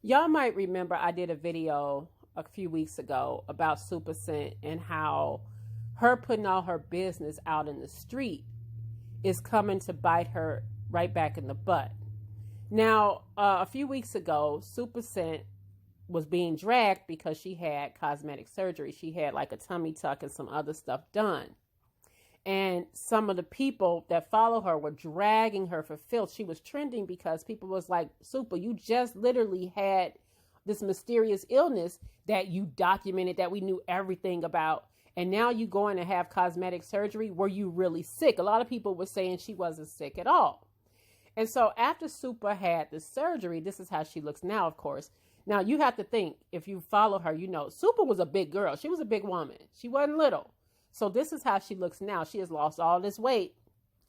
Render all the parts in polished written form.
Y'all might remember I did a video a few weeks ago about SupaCent and how her putting all her business out in the street is coming to bite her right back in the butt. Now, a few weeks ago, SupaCent was being dragged because she had cosmetic surgery. She had like a tummy tuck and some other stuff done. And some of the people that follow her were dragging her for filth. She was trending because people was like, Supa, you just literally had this mysterious illness that you documented, that we knew everything about. And now you going to have cosmetic surgery. Were you really sick? A lot of people were saying she wasn't sick at all. And so after Supa had the surgery, this is how she looks now, of course. Now you have to think, if you follow her, you know, Supa was a big girl. She was a big woman. She wasn't little. So this is how she looks now. She has lost all this weight.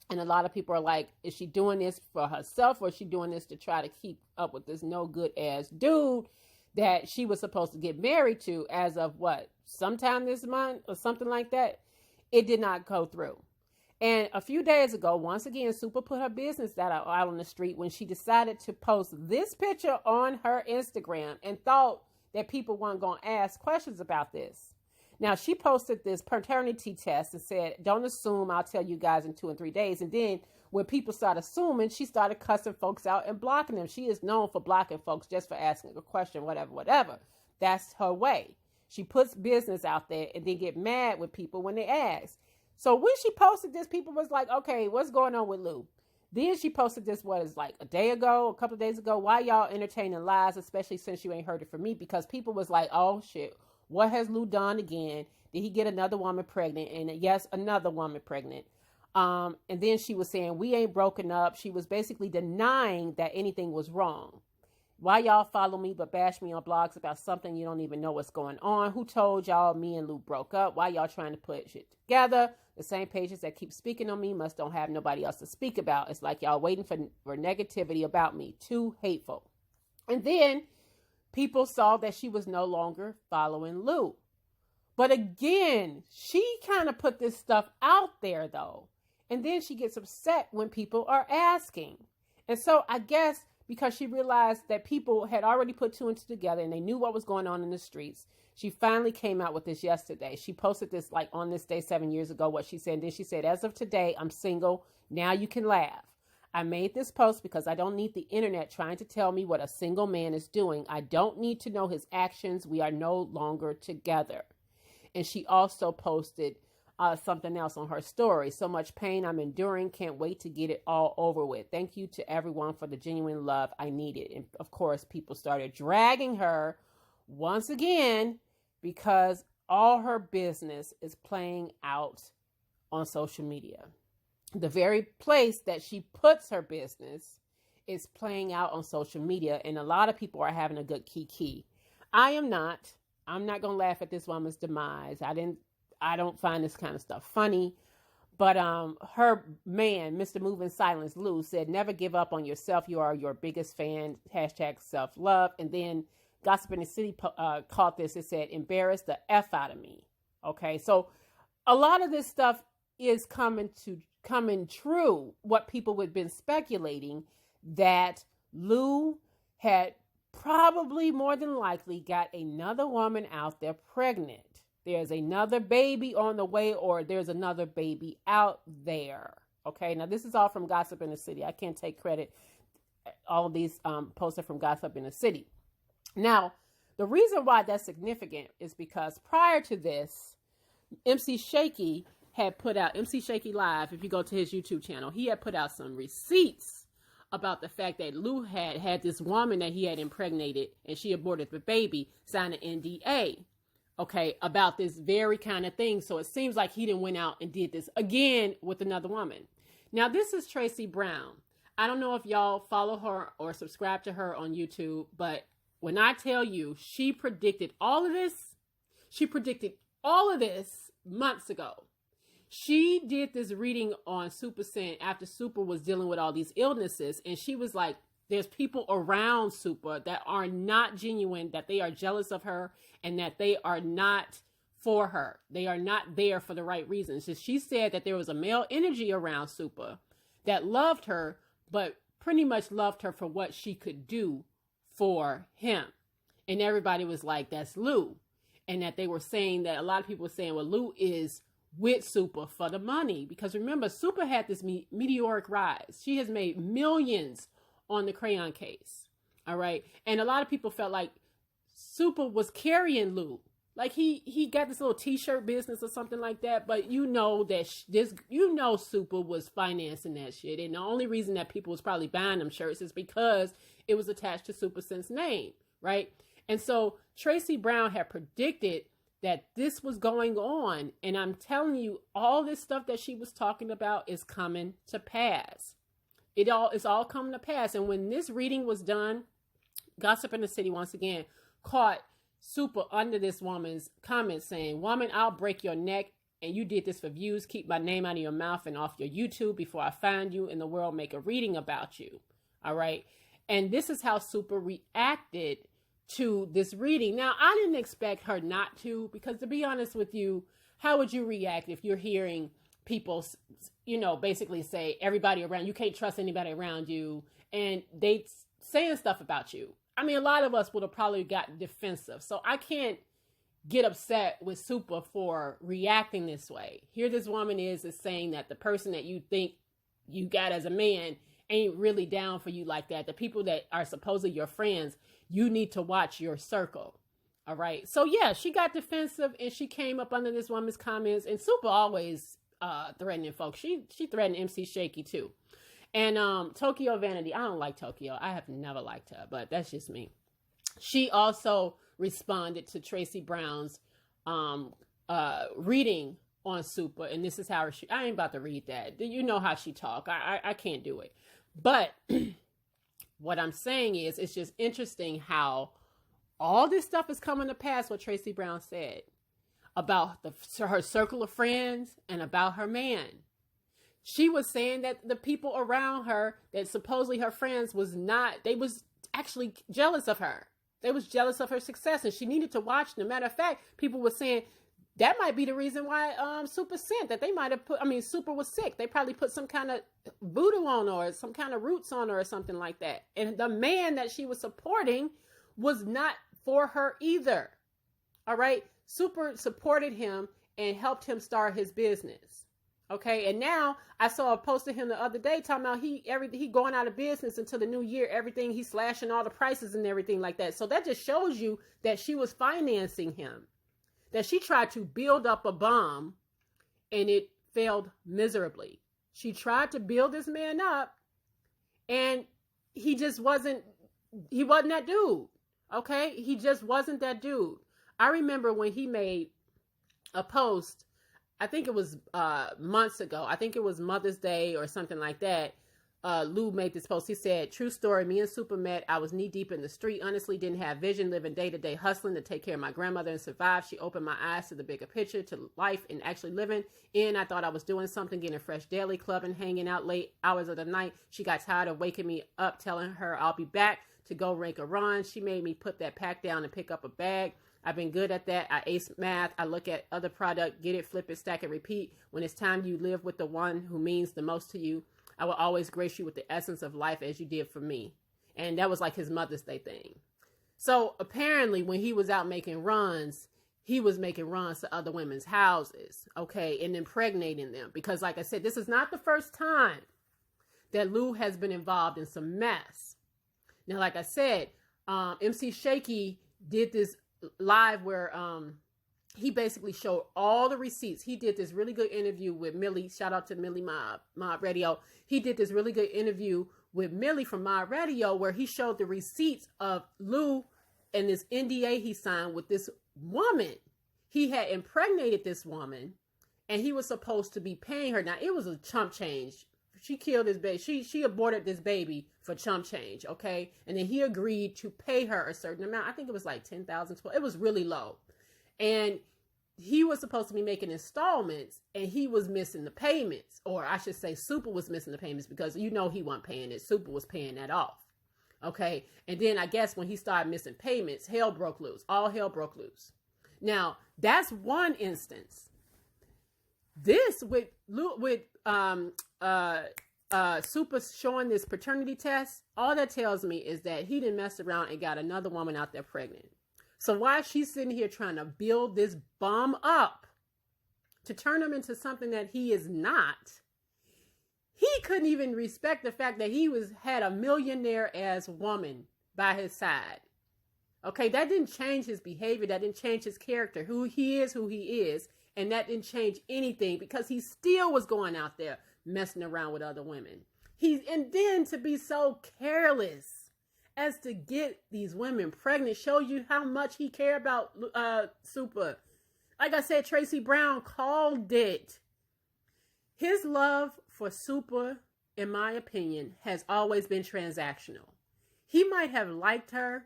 And a lot of people are like, is she doing this for herself, or is she doing this to try to keep up with this no good ass dude that she was supposed to get married to as of what, sometime this month or something like that? It did not go through. And a few days ago, once again, Supa put her business out on the street when she decided to post this picture on her Instagram and thought that people weren't going to ask questions about this. Now, she posted this paternity test and said, don't assume, I'll tell you guys in 2 and 3 days. And then when people started assuming, she started cussing folks out and blocking them. She is known for blocking folks just for asking a question, whatever. That's her way. She puts business out there and then get mad with people when they ask. So when she posted this, people was like, okay, what's going on with Lou? Then she posted this, what is like a day ago, a couple of days ago. Why y'all entertaining lies, especially since you ain't heard it from me? Because people was like, oh shit, what has Lou done again? Did he get another woman pregnant? And yes, another woman pregnant. And then she was saying, we ain't broken up. She was basically denying that anything was wrong. Why y'all follow me but bash me on blogs about something you don't even know what's going on? Who told y'all me and Lou broke up? Why y'all trying to put shit together? The same pages that keep speaking on me must don't have nobody else to speak about. It's like y'all waiting for negativity about me. Too hateful. And then people saw that she was no longer following Lou. But again, she kind of put this stuff out there though. And then she gets upset when people are asking. And so I guess because she realized that people had already put two and two together and they knew what was going on in the streets, she finally came out with this yesterday. She posted this like on this day 7 years ago, what she said. And then she said, as of today, I'm single. Now you can laugh. I made this post because I don't need the internet trying to tell me what a single man is doing. I don't need to know his actions. We are no longer together. And she also posted something else on her story. So much pain I'm enduring. Can't wait to get it all over with. Thank you to everyone for the genuine love I needed. And of course, people started dragging her once again because all her business is playing out on social media. The very place that she puts her business is playing out on social media. And a lot of people are having a good kiki. I'm not going to laugh at this woman's demise. I don't find this kind of stuff funny. But her man, Mr. Move in Silence, Lou, said, never give up on yourself. You are your biggest fan. # self-love. And then Gossip in the City caught this. It said, embarrass the F out of me. Okay, so a lot of this stuff is coming true. What people have been speculating, that Lou had probably more than likely got another woman out there pregnant. There's another baby on the way, or there's another baby out there. Okay, now this is all from Gossip in the City. I can't take credit. All of these posts are from Gossip in the City. Now, the reason why that's significant is because prior to this, MC Shaky had put out, MC Shaky Live, if you go to his YouTube channel, he had put out some receipts about the fact that Lou had this woman that he had impregnated and she aborted the baby, signed an NDA. Okay, about this very kind of thing. So it seems like he didn't went out and did this again with another woman. Now, this is Tracy Brown. I don't know if y'all follow her or subscribe to her on YouTube, but when I tell you she predicted all of this, months ago. She did this reading on SupaCent after Supa was dealing with all these illnesses. And she was like, there's people around Supa that are not genuine, that they are jealous of her, and that they are not for her. They are not there for the right reasons. So she said that there was a male energy around Supa that loved her, but pretty much loved her for what she could do for him. And everybody was like, that's Lou. And that they were saying that a lot of people were saying, well, Lou is with Supa for the money. Because remember, Supa had this meteoric rise. She has made millions on the crayon case. All right. And a lot of people felt like Supa was carrying Lou. Like he got this little t-shirt business or something like that. But you know that Supa was financing that shit. And the only reason that people was probably buying them shirts is because it was attached to SupaCent's name. Right. And so Tracy Brown had predicted that this was going on. And I'm telling you, all this stuff that she was talking about is coming to pass. It's all coming to pass. And when this reading was done, Gossip in the City once again caught Supa under this woman's comment saying, woman, I'll break your neck. And you did this for views. Keep my name out of your mouth and off your YouTube before I find you in the world, make a reading about you. All right. And this is how Supa reacted to this reading. Now, I didn't expect her not to, because to be honest with you, how would you react if you're hearing people, basically say everybody around, you can't trust anybody around you, and they saying stuff about you? I mean, a lot of us would have probably gotten defensive. So I can't get upset with Supa for reacting this way. Here this woman is saying that the person that you think you got as a man ain't really down for you like that. The people that are supposedly your friends, you need to watch your circle. All right. So yeah, she got defensive and she came up under this woman's comments, and Supa always threatening folks. She threatened MC Shaky too. And Tokyo Vanity, I don't like Tokyo. I have never liked her, but that's just me. She also responded to Tracy Brown's reading on Supa, and this is how I ain't about to read that. You know how she talk. I can't do it. But what I'm saying is, it's just interesting how all this stuff is coming to pass, what Tracy Brown said about her circle of friends and about her man. She was saying that the people around her, that supposedly her friends they was actually jealous of her. They was jealous of her success, and she needed to watch. No matter of fact, people were saying that might be the reason why SupaCent, that they might have Supa was sick. They probably put some kind of voodoo on her or some kind of roots on her or something like that. And the man that she was supporting was not for her either. All right. Supa supported him and helped him start his business. Okay. And now I saw a post of him the other day talking about he going out of business until the new year, everything. He's slashing all the prices and everything like that. So that just shows you that she was financing him, that she tried to build up a bomb and it failed miserably. She tried to build this man up and he wasn't that dude. Okay. He just wasn't that dude. I remember when he made a post, I think it was months ago. I think it was Mother's Day or something like that. Lou made this post. He said, true story, me and Supa met. I was knee deep in the street. Honestly, didn't have vision, living day to day, hustling to take care of my grandmother and survive. She opened my eyes to the bigger picture, to life and actually living. I thought I was doing something, getting fresh daily, clubbing, hanging out late hours of the night. She got tired of waking me up, telling her I'll be back to go make a run. She made me put that pack down and pick up a bag. I've been good at that. I ace math. I look at other product, get it, flip it, stack it, repeat. When it's time you live with the one who means the most to you, I will always grace you with the essence of life as you did for me. And that was like his Mother's Day thing. So apparently when he was out making runs, he was making runs to other women's houses, okay, and impregnating them. Because like I said, this is not the first time that Lou has been involved in some mess. Now, like I said, MC Shaky did this live where he basically showed all the receipts. He did this really good interview with Millie. Shout out to Millie Mob Radio. He did this really good interview with Millie from Mob Radio where he showed the receipts of Lou and this NDA he signed with this woman. He had impregnated this woman and he was supposed to be paying her. Now, it was a chump change. She killed his baby. She aborted this baby for chump change, okay? And then he agreed to pay her a certain amount. I think it was like $10,000. It was really low. And he was supposed to be making installments and he was missing the payments. Or I should say Supa was missing the payments because he wasn't paying it. Supa was paying that off, okay? And then I guess when he started missing payments, hell broke loose. All hell broke loose. Now, that's one instance. This with Supa showing this paternity test, all that tells me is that he didn't mess around and got another woman out there pregnant. So why she's sitting here trying to build this bum up to turn him into something that he is not? He couldn't even respect the fact that he had a millionaire as woman by his side. Okay, that didn't change his behavior. That didn't change his character, who he is. And that didn't change anything because he still was going out there messing around with other women. And then to be so careless as to get these women pregnant shows you how much he cared about Supa. Like I said, Tracy Brown called it. His love for Supa, in my opinion, has always been transactional. He might have liked her,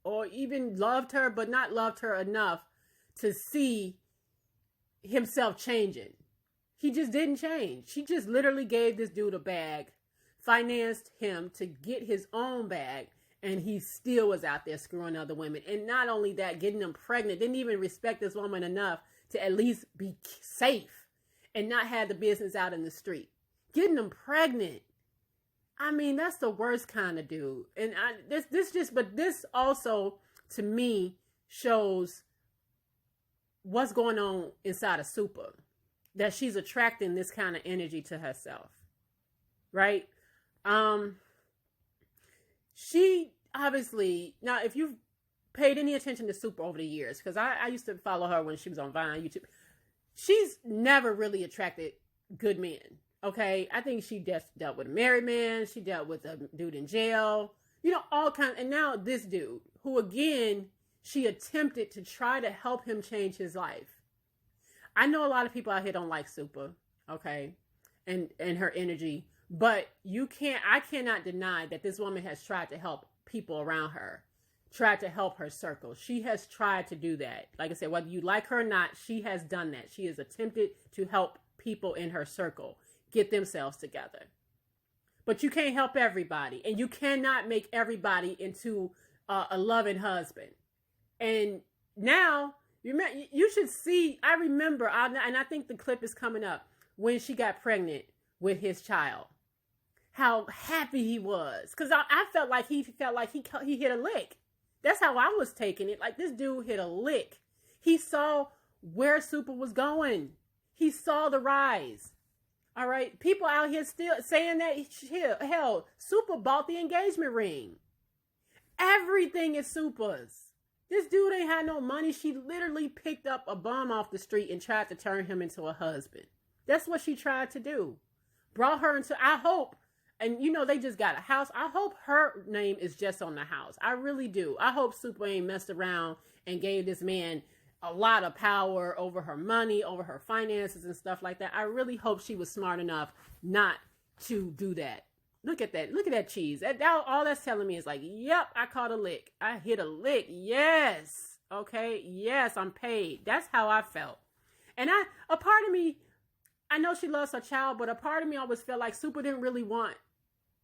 or even loved her, but not loved her enough to see himself changing. He just didn't change. She just literally gave this dude a bag, financed him to get his own bag, and he still was out there screwing other women. And not only that, getting them pregnant, didn't even respect this woman enough to at least be safe and not have the business out in the street. Getting them pregnant. I mean, that's the worst kind of dude. And this also, to me, shows what's going on inside of Supa. That she's attracting this kind of energy to herself. Right? She obviously, now if you've paid any attention to Supa over the years, because I used to follow her when she was on Vine, YouTube, she's never really attracted good men. Okay, I think she just dealt with a married man. She dealt with a dude in jail. All kinds. And now this dude, who again, she attempted to try to help him change his life. I know a lot of people out here don't like Supa, okay, and her energy. But I cannot deny that this woman has tried to help people around her, tried to help her circle. She has tried to do that. Like I said, whether you like her or not, she has done that. She has attempted to help people in her circle get themselves together. But you can't help everybody, and you cannot make everybody into a loving husband. And now, you should see, I remember, and I think the clip is coming up, when she got pregnant with his child. How happy he was. Because I felt like he hit a lick. That's how I was taking it. Like, this dude hit a lick. He saw where Supa was going. He saw the rise. All right. People out here still saying that, hell, Supa bought the engagement ring. Everything is Supa's. This dude ain't had no money. She literally picked up a bum off the street and tried to turn him into a husband. That's what she tried to do. Brought her into, I hope, and they just got a house. I hope her name is just on the house. I really do. I hope Supa ain't messed around and gave this man a lot of power over her money, over her finances and stuff like that. I really hope she was smart enough not to do that. Look at that. Look at that cheese. All that's telling me is like, yep, I caught a lick. I hit a lick. Yes. Okay. Yes, I'm paid. That's how I felt. And a part of me, I know she loves her child, but a part of me always felt like Supa didn't really want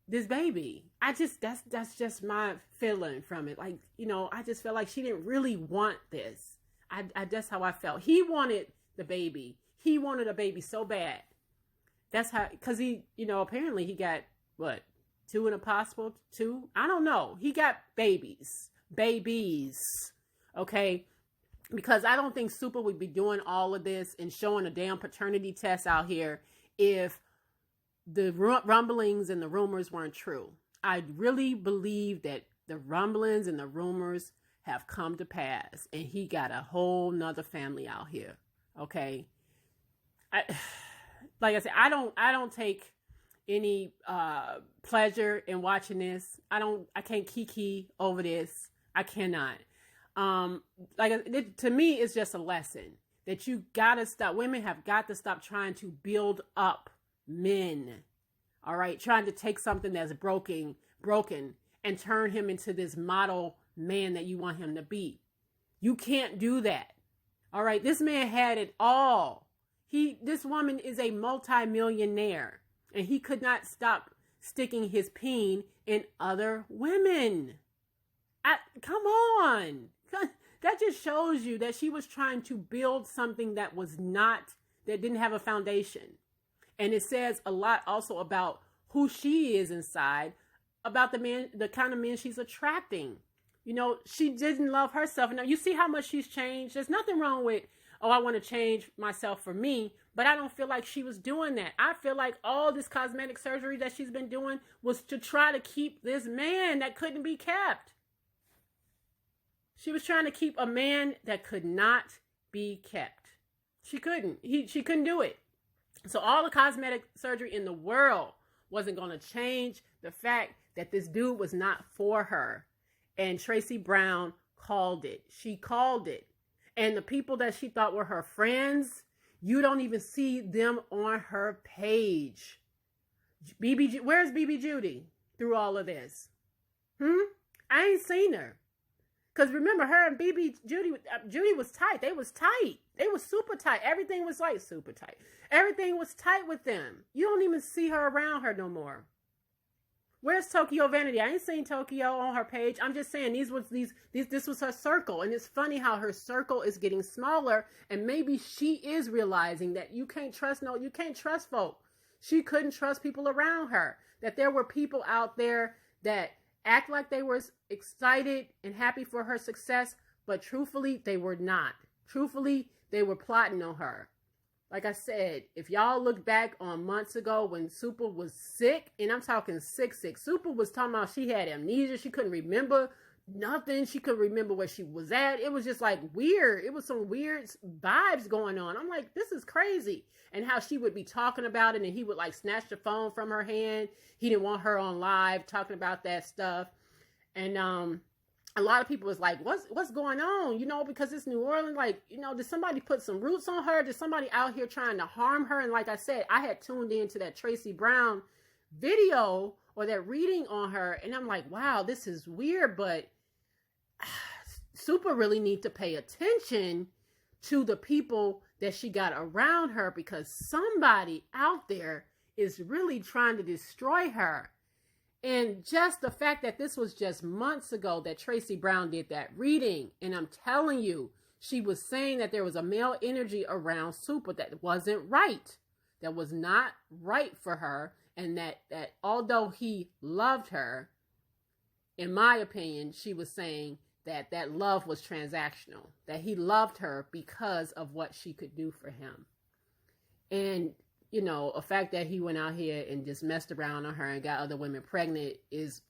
this baby. That's just my feeling from it. Like, I just felt like she didn't really want this. That's how I felt. He wanted the baby. He wanted a baby so bad. That's how, because he, apparently he got, what, 2 in a possible 2? I don't know. He got babies. Okay? Because I don't think Supa would be doing all of this and showing a damn paternity test out here if the rumblings and the rumors weren't true. I really believe that the rumblings and the rumors have come to pass, and he got a whole nother family out here. Okay? Like I said, I don't take any pleasure in watching this. I can't kiki over this. I cannot. To me, it's just a lesson that you gotta stop. Women have got to stop trying to build up men. All right, trying to take something that's broken, and turn him into this model man that you want him to be. You can't do that. All right, this man had it all. This woman is a multi-millionaire, and he could not stop sticking his peen in other women. Come on. That just shows you that she was trying to build something that didn't have a foundation. And it says a lot also about who she is inside, about the kind of men she's attracting. You know, she didn't love herself. Now, you see how much she's changed. There's nothing wrong with, oh, I want to change myself for me, but I don't feel like she was doing that. I feel like all this cosmetic surgery that she's been doing was to try to keep this man that couldn't be kept. She was trying to keep a man that could not be kept. She couldn't. She couldn't do it. So all the cosmetic surgery in the world wasn't going to change the fact that this dude was not for her. And Tracy Brown called it. She called it. And the people that she thought were her friends, you don't even see them on her page. Where's BB Judy through all of this? I ain't seen her. Because remember, her and Judy was tight. They was tight. They was super tight. Everything was like super tight. Everything was tight with them. You don't even see her around her no more. Where's Tokyo Vanity? I ain't seen Tokyo on her page. I'm just saying this was her circle. And it's funny how her circle is getting smaller. And maybe she is realizing that you can't trust folk. She couldn't trust people around her. That there were people out there that act like they were excited and happy for her success, but truthfully, they were not. Truthfully, they were plotting on her. Like I said, if y'all look back on months ago when Supa was sick, and I'm talking sick, Supa was talking about she had amnesia. She couldn't remember nothing. She couldn't remember where she was at. It was just like weird. It was some weird vibes going on. I'm like, this is crazy. And how she would be talking about it and he would like snatch the phone from her hand. He didn't want her on live talking about that stuff. And a lot of people was like, what's going on? You know, because it's New Orleans, like, you know, did somebody put some roots on her? Did somebody out here trying to harm her? And like I said, I had tuned into that Tracy Brown video or that reading on her. And I'm like, wow, this is weird, but Supa really need to pay attention to the people that she got around her, because somebody out there is really trying to destroy her. And just the fact that this was just months ago that Tracy Brown did that reading, and I'm telling you, she was saying that there was a male energy around Supa that wasn't right, that was not right for her, and that although he loved her, in my opinion, she was saying that love was transactional, that he loved her because of what she could do for him. And, you know, a fact that he went out here and just messed around on her and got other women pregnant is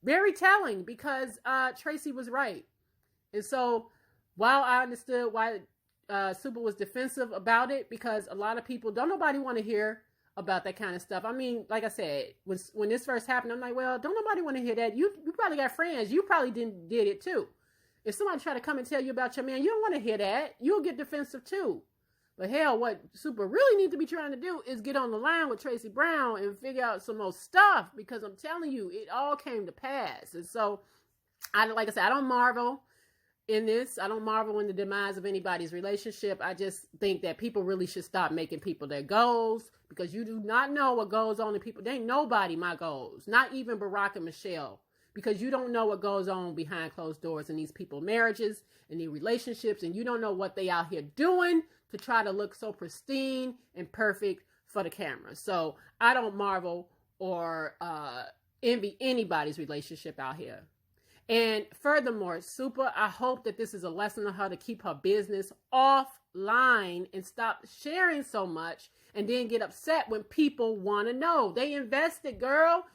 very telling, because Tracy was right. And so while I understood why Supa was defensive about it, because a lot of people, don't nobody want to hear about that kind of stuff. I mean, like I said, when this first happened, I'm like, well, don't nobody want to hear that. You probably got friends. You probably did it too. If somebody try to come and tell you about your man, you don't want to hear that. You'll get defensive too. But hell, what Supa really need to be trying to do is get on the line with Tracy Brown and figure out some more stuff, because I'm telling you, it all came to pass. And so, like I said, I don't marvel in this. I don't marvel in the demise of anybody's relationship. I just think that people really should stop making people their goals, because you do not know what goes on in people. There ain't nobody my goals, not even Barack and Michelle, because you don't know what goes on behind closed doors in these people's marriages and these relationships, and you don't know what they out here doing to try to look so pristine and perfect for the camera. So I don't marvel or envy anybody's relationship out here. And furthermore, Supa, I hope that this is a lesson on her to keep her business offline and stop sharing so much and then get upset when people want to know. They invested, girl.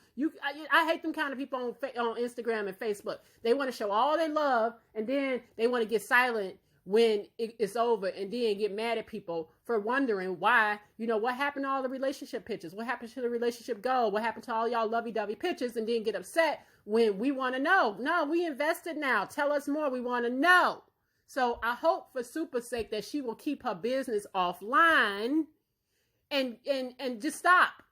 I hate them kind of people on Instagram and Facebook. They want to show all they love, and then they want to get silent when it's over, and then get mad at people for wondering why, you know, what happened to all the relationship pictures? What happened to the relationship goal? What happened to all y'all lovey-dovey pictures? And then get upset when we want to know. No, we invested now. Tell us more. We want to know. So I hope for Supa's sake that she will keep her business offline and just stop.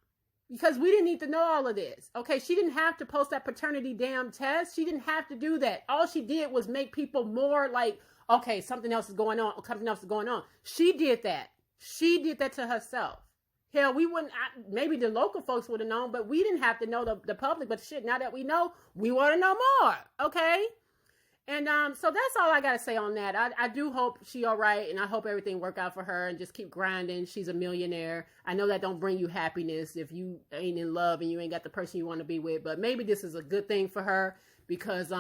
Because we didn't need to know all of this. Okay, she didn't have to post that paternity damn test. She didn't have to do that. All she did was make people more like, okay, something else is going on. Something else is going on. She did that. She did that to herself. Hell, we wouldn't, maybe the local folks would have known, but we didn't have to know the public. But shit, now that we know, we want to know more. Okay? And so that's all I gotta say on that. I do hope she all right, and I hope everything work out for her, and just keep grinding. She's a millionaire. I know that don't bring you happiness if you ain't in love and you ain't got the person you want to be with, but maybe this is a good thing for her because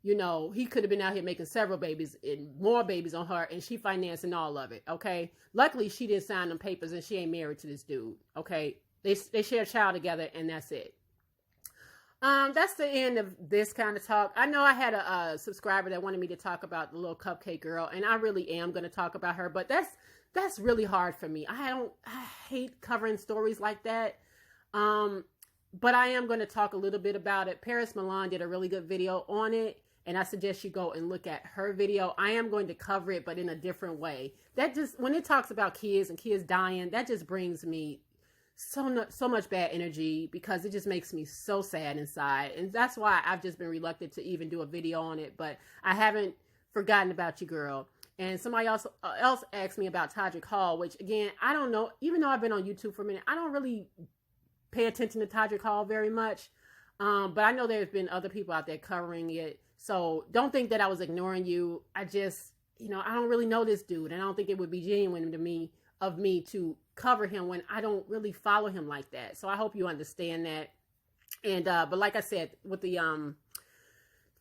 you know, he could have been out here making several babies and more babies on her, and she financing all of it. Okay, luckily she didn't sign them papers, and she ain't married to this dude. Okay, they share a child together, and that's it. That's the end of this kind of talk. I know I had a subscriber that wanted me to talk about the little cupcake girl, and I really am going to talk about her, but that's really hard for me. I hate covering stories like that. But I am going to talk a little bit about it. Paris Milan did a really good video on it, and I suggest you go and look at her video. I am going to cover it, but in a different way. That just, when it talks about kids and kids dying, that just brings me so much bad energy because it just makes me so sad inside. And that's why I've just been reluctant to even do a video on it, but I haven't forgotten about you, girl. And somebody else asked me about Todrick Hall, which again, I don't know, even though I've been on YouTube for a minute, I don't really pay attention to Todrick Hall very much. But I know there's been other people out there covering it. So don't think that I was ignoring you. I just, you know, I don't really know this dude, and I don't think it would be genuine to me to cover him when I don't really follow him like that. So I hope you understand that. And but like I said, with the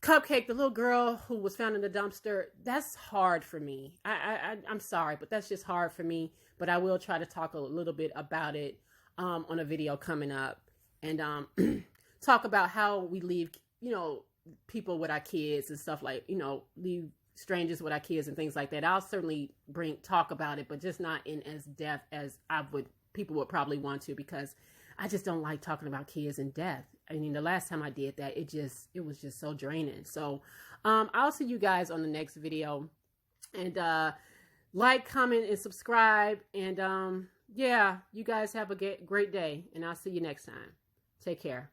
cupcake, the little girl who was found in the dumpster, that's hard for me. I'm sorry, but that's just hard for me. But I will try to talk a little bit about it on a video coming up, and talk about how we leave, you know, people with our kids and stuff, like, you know, leave strangers with our kids and things like that. I'll certainly talk about it, but just not in as depth as people would probably want to, because I just don't like talking about kids and death. I mean, the last time I did that, it was just so draining. So I'll see you guys on the next video, and like, comment, and subscribe. And yeah, you guys have a great day, and I'll see you next time. Take care.